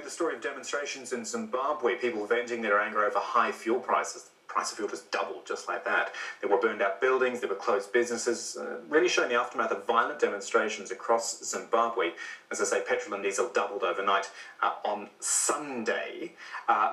the story of demonstrations in Zimbabwe, people venting their anger over high fuel prices. The price of fuel just doubled just like that. There were burned out buildings, there were closed businesses, really showing the aftermath of violent demonstrations across Zimbabwe. As I say, petrol and diesel doubled overnight on Sunday.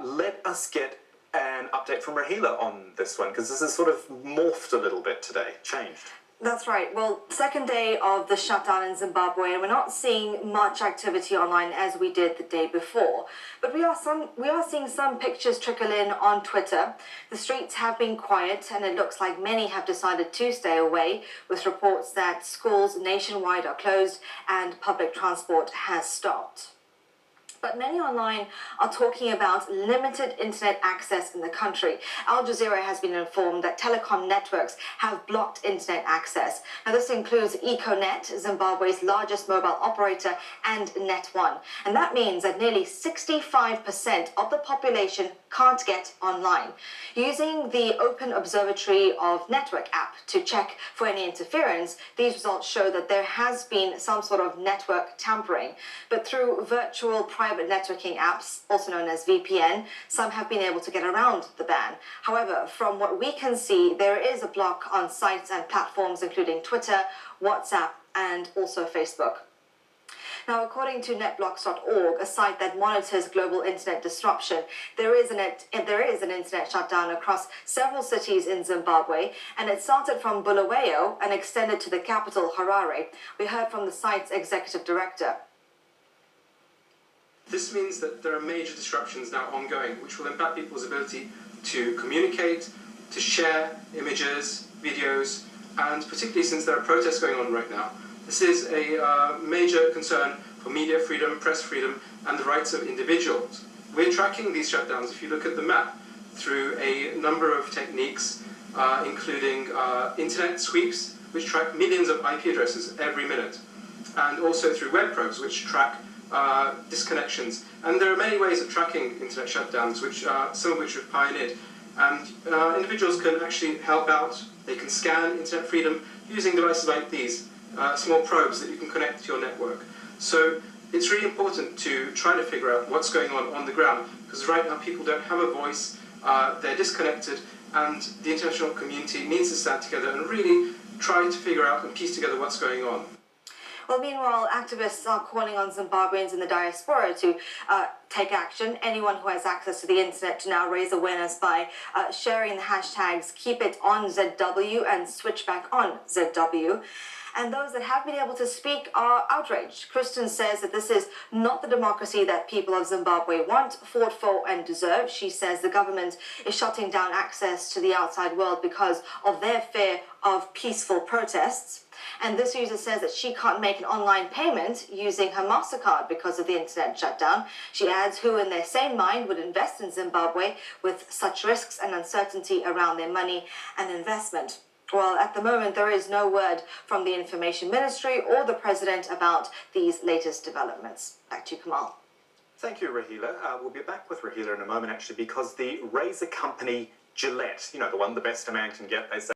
Let us get an update from Rahila on this one, because this has sort of morphed a little bit today, changed. That's right. Well, second day of the shutdown in Zimbabwe, and we're not seeing much activity online as we did the day before. But we are seeing some pictures trickle in on Twitter. The streets have been quiet, and it looks like many have decided to stay away, with reports that schools nationwide are closed and public transport has stopped. But many online are talking about limited internet access in the country. Al Jazeera has been informed that telecom networks have blocked internet access. Now, this includes Econet, Zimbabwe's largest mobile operator, and Net1. And that means that nearly 65% of the population can't get online. Using the Open Observatory of Network app to check for any interference, these results show that there has been some sort of network tampering. But through virtual private networking apps, also known as VPN, some have been able to get around the ban. However, from what we can see, there is a block on sites and platforms including Twitter, WhatsApp, and also Facebook. Now, according to netblocks.org, a site that monitors global internet disruption, there is an internet shutdown across several cities in Zimbabwe, and it started from Bulawayo and extended to the capital, Harare. We heard from the site's executive director. This means that there are major disruptions now ongoing, which will impact people's ability to communicate, to share images, videos, and particularly since there are protests going on right now, this is a major concern for media freedom, press freedom, and the rights of individuals. We're tracking these shutdowns, if you look at the map, through a number of techniques, including internet sweeps, which track millions of IP addresses every minute, and also through web probes, which track disconnections. And there are many ways of tracking internet shutdowns, which some of which we've pioneered. And individuals can actually help out. They can scan internet freedom using devices like these, small probes that you can connect to your network. So it's really important to try to figure out what's going on the ground, because right now people don't have a voice, they're disconnected, and the international community needs to stand together and really try to figure out and piece together what's going on. Well, meanwhile, activists are calling on Zimbabweans in the diaspora to take action. Anyone who has access to the internet to now raise awareness by sharing the hashtags KeepItOnZW and SwitchBackOnZW. And those that have been able to speak are outraged. Kristen says that this is not the democracy that people of Zimbabwe want, fought for, and deserve. She says the government is shutting down access to the outside world because of their fear of peaceful protests. And this user says that she can't make an online payment using her MasterCard because of the internet shutdown. She adds, who in their sane mind would invest in Zimbabwe with such risks and uncertainty around their money and investment? Well, at the moment, there is no word from the Information Ministry or the President about these latest developments. Back to you, Kamal. Thank you, Rahila. We'll be back with Rahila in a moment, actually, because the razor company Gillette, you know, the one the best a man can get, they say,